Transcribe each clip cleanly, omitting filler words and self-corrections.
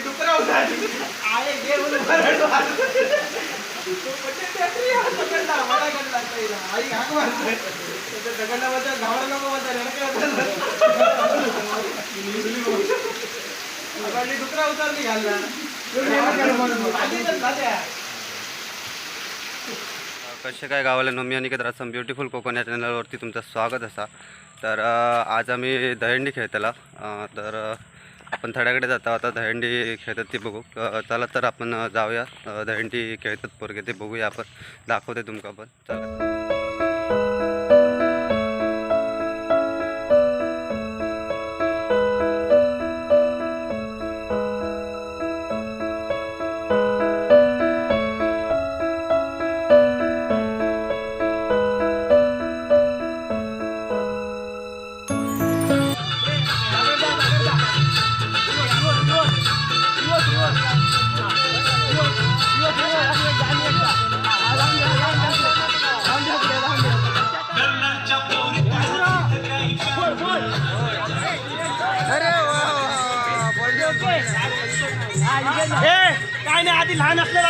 डुकरा उतारली आहे गे म्हणून भरड मारतो म्हणजे त्यातरी पकडला मला कडला पहिला आई हाक मारतोय तर दगडला बद्दल घावळा नको बद्दल अगदी डुकरा उतारली घालला कसे काय गावाला नोमी आणि रासम ब्युटिफुल कोकण या चॅनलवरती तुमचं स्वागत असा. तर आज आम्ही दहीहंडी खेळतला. तर आपण थड्याकडे जातो आता दहीहंडी खेळतात ते बघू. चला तर आपण जाऊया दहीहंडी खेळतात पोरगे ते बघूया आपण दाखवते तुमका पण. चला काय नाही आधी लहान असलेला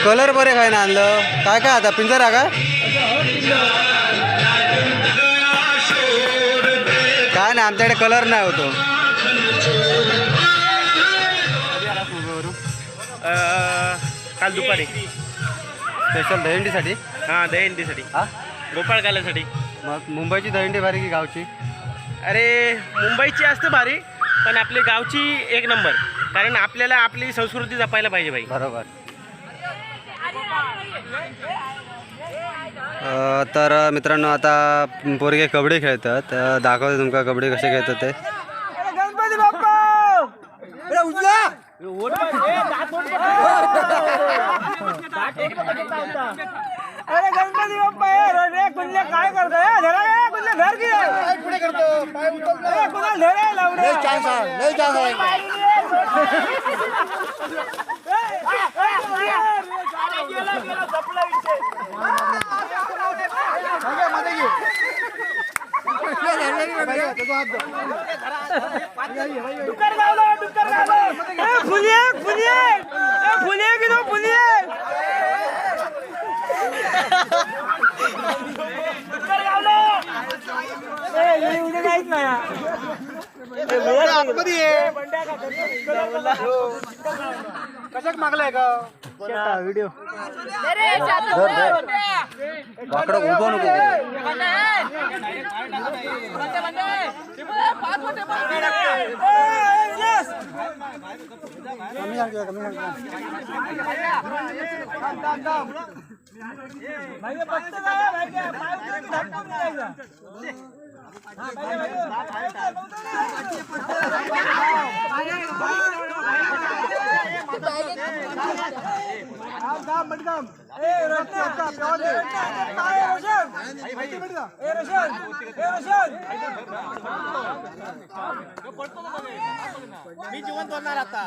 कलर बरे काय ना आणलं काय काय आता पिंजरा का काय ना आमच्याकडे कलर नाही होतो. काल दुपारी स्पेशल दहीहंडीसाठी. हां दहीहंडीसाठी हा गोपाळ काल्यासाठी. मग मुंबईची दहीहंडी भारी की गावची? अरे मुंबईची असते भारी पण आपली गावची एक नंबर. कारण आपल्याला आपली संस्कृती जपायला पाहिजे भाई. बरोबर. तर मित्रांनो आता पोरगे कबड्डी खेळतात. दाखवते तुमका कबड्डी कसे खेळतात ते. गणपती बाप्पा अरे गणपती बाप्पा रे कुणले काय करतोय धरा कुणले धर की पुढे करतो पाय उचलतो कुणा धरे लावडे चान्स आहे डुक्कर गावला फुलिये फुलिये फुलिये की नो फुलिये डुक्कर गावला ए उद्या काहीच नाही कशाक मागलाय का व्हिडिओ वाकडं उभं नको मी जिवंत होणार आता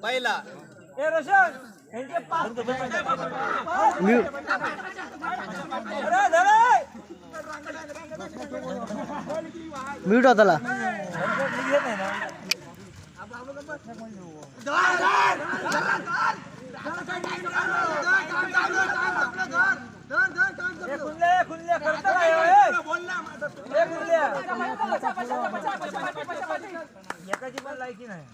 पहिला ए रोशन यांचे पाच म्यूट होताला खुल्ले खुल्ले करता एकाची पण लायकी नाही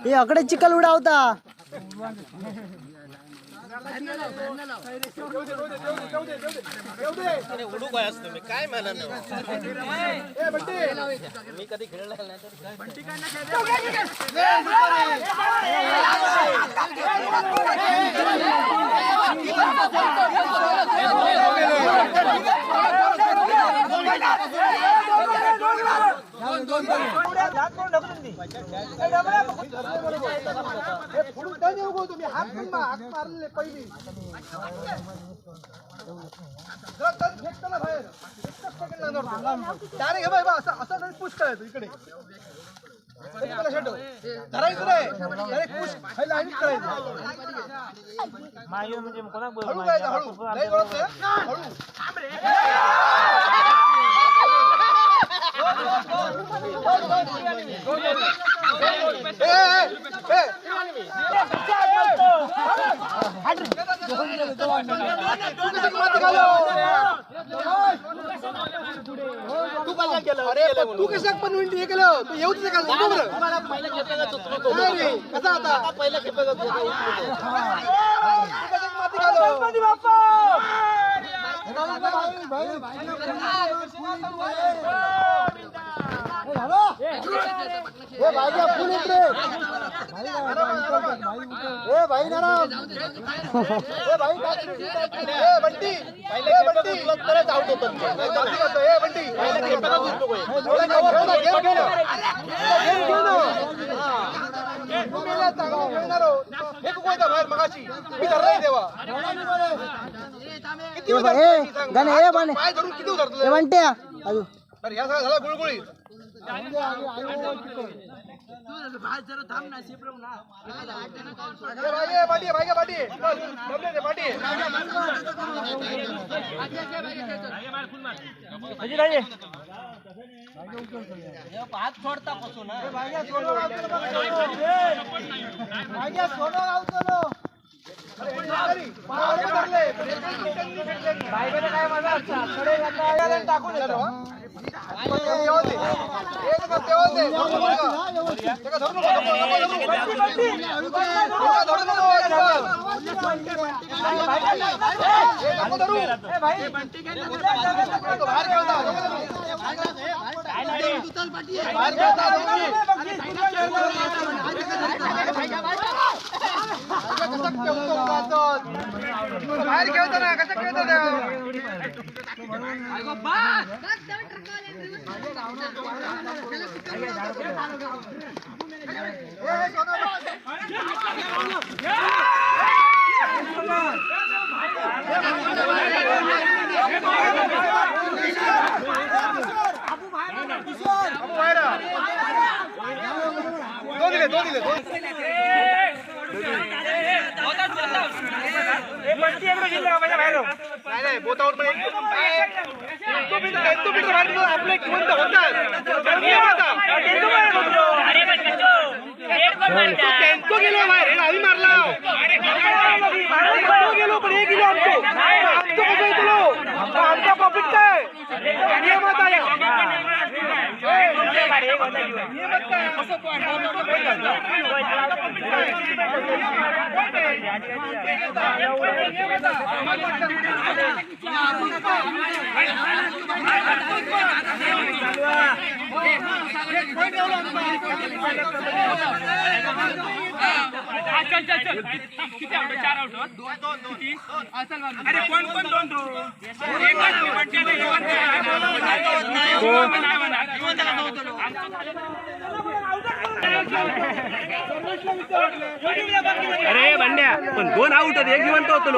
हे अकडे चिखल उडावता उडू काय असतो मी काय मला मी कधी खेळला तू कशा पण हे केलं तू येऊच नाही का पहिल्या खेपेला कसा आता पहिल्या खेपेला झाला गुळगुळी हात सोडता पासून बाहेर खेळताना कसं खेळतात नाही बोतावर पण आपले किंमत होतात गेलो बाहेर आम्ही मारला गेलो पण हे गेलो आमचं कसं गेलो आमचा प्रॉफिट काय नियमात आहे अरे कोण कोण दोन अरे भांड्या पण दोन आउट होते एक जिवंत होतो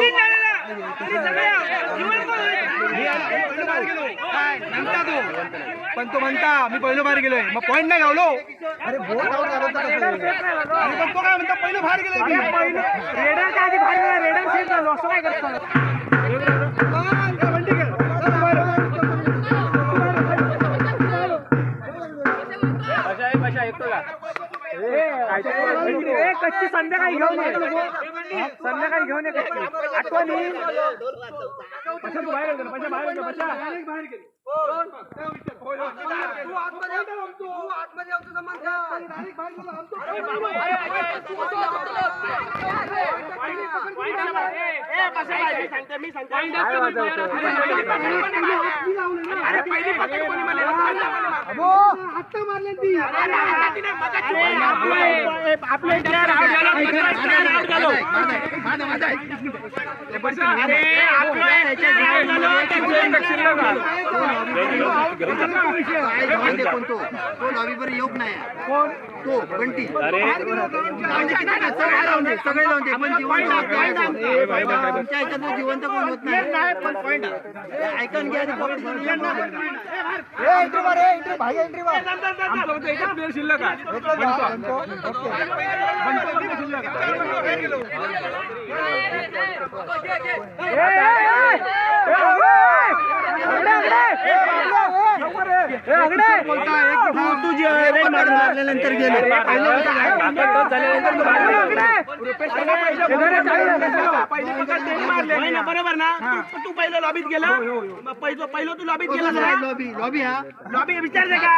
पण तो म्हणता मी पहिलं बाहेर गेलोय मग पॉईंट नाही गावलो अरे बोल पण तो काय म्हणता पहिलं बाहेर गेलोय रेडरच्या आधी बाहेर रेडर सेट झालो असं काय करतो कच्ची संध्याकाळी घेऊन ये. संध्याकाळी घेऊन ये कच्ची. आठवणी पशा तू बाहेर गेला, पशा बाहेर गेला, पशा बाहेर गेली. योग नाही तो बंटी सगळे लावून दे पण जिवंत कोण होत नाही ऐकून घ्या प्लेअर शिल्लक आहे. मारल्यानंतर गेले बरोबर ना. तू पहिलं लॉबीत गेला, पहिलं तू लॉबीत गेला. लॉबी हा लॉबी विचारते का?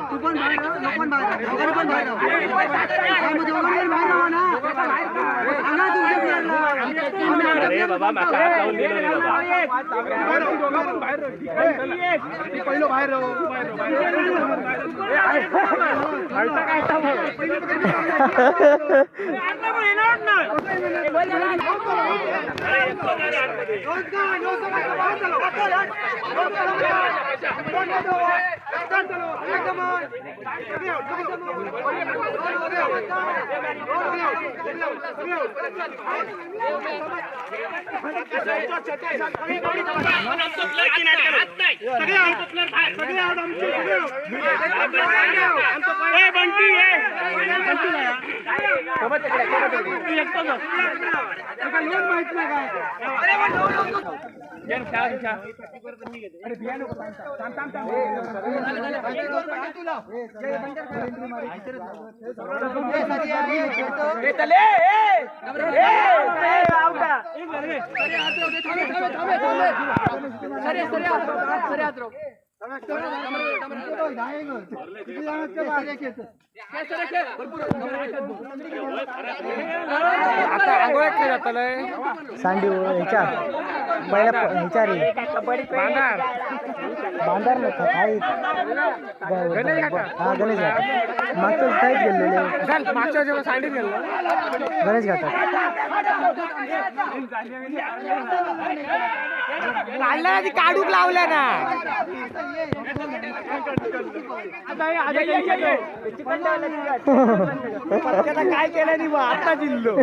तू पण बाहेर पहिलं बाहेर सांडी ह्याच्या पहिल्या ह्याच्या रे बांधार नका काही हा गणेश घाट मागच्या साईड गेलेले मागच्या सांडीत गेलो गणेश घाटात काढला ती काढूक लावल्या ना. काय केलं नाही आता जिल्लो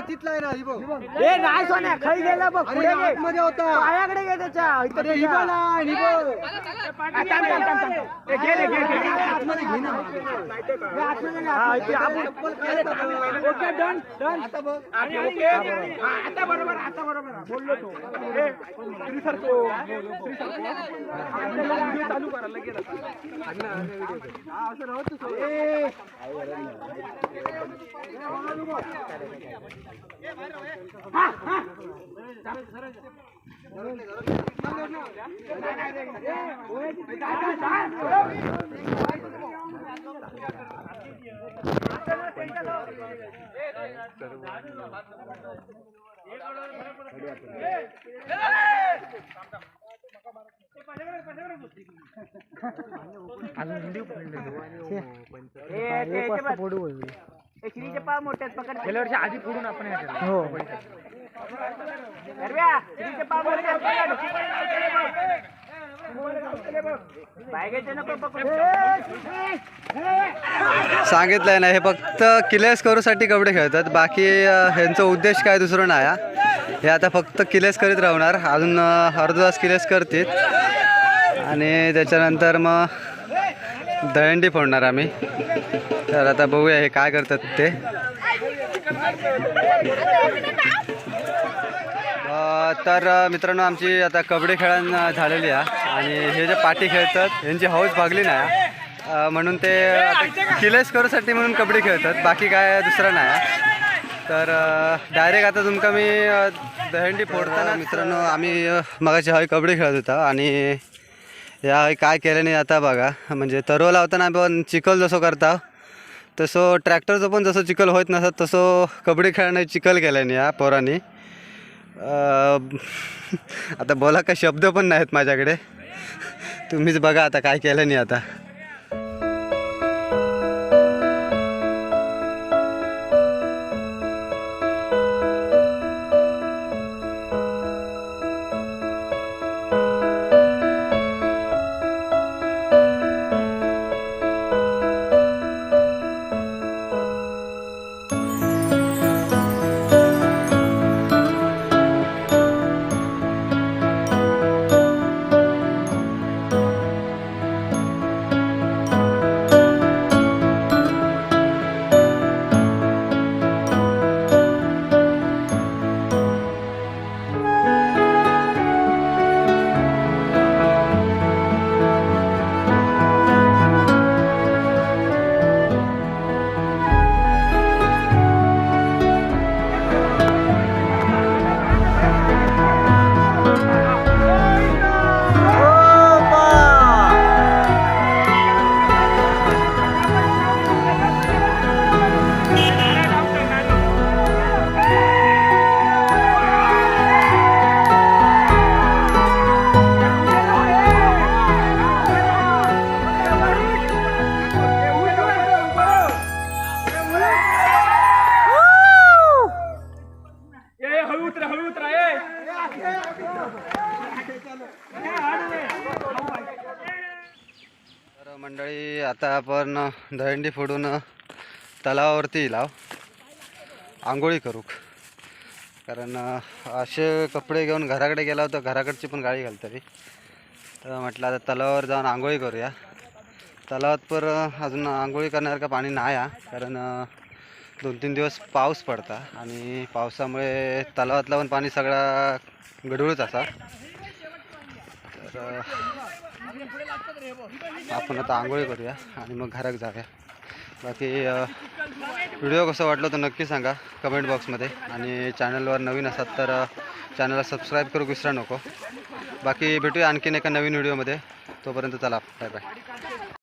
तिथला आहे ना हे नाही सोन्या खाई गेला बघ पुढे मध्ये होता पायाकडे घे त्याच्या ओके डन डन आता बरोबर बोललो तो चालू करा लगेच असं राहतो गेल्या वर्षी आधी फोडून आपण हो सांगितलंय ना, हे फक्त किलेस करूसाठी कबड्डी खेळतात. बाकी ह्यांचा उद्देश काय दुसरं नाही. हे आता फक्त किलेस करीत राहणार. अजून अर्धा तास किलेस करतील आणि त्याच्यानंतर मग दहीहंडी फोडणार आम्ही. तर आता बघूया हे काय करतात ते. तर मित्रांनो आमची आता कबड्डी खेळायला झालेली आहे आणि हे जे पाटी खेळतात यांची हौस भागली नाही म्हणून ते किलेस करूसाठी म्हणून कबड्डी खेळतात, बाकी काय दुसरं नाही. तर डायरेक्ट आता तुमका मी दहीहंडी फोडताना मित्रांनो आम्ही मगाशी हय कबड्डी खेळत होता आणि या काय केलं नाही आता बघा. म्हणजे तरव लावताना आपण चिखल जसं करता तसं ट्रॅक्टरचं पण जसं चिखल होत नसत तसं कबड्डी खेळण्याची चिखल केलं नाही या पोरांनी. आता बोला का शब्द पण नाहीत माझ्याकडे, तुम्हीच बघा आता काय केलं नाही आता. तर मंडळी आता आपण दहीहंडी फोडून तलावावरती लाव आंघोळी करू. कारण असे कपडे घेऊन घराकडे गेला होता, घराकडची पण गाडी घालतली. तर म्हटलं आता तलावावर जाऊन आंघोळी करूया. तलावात पर अजून आंघोळी करणार का पाणी नाही आहे, कारण 2-3 दिवस पाऊस पडता आणि पावसामुळे तलावातलं पण पाणी सगळा गढूळच असा. तर आपण आता आंघोळी करूया आणि मग घरात जाऊया. बाकी व्हिडिओ कसं वाटलं तर नक्की सांगा कमेंट बॉक्समध्ये आणि चॅनलवर नवीन असाल तर चॅनलला सबस्क्राईब करू विसरा नको. बाकी भेटूया आणखीन एका नवीन व्हिडिओमध्ये. तोपर्यंत चला बाय बाय.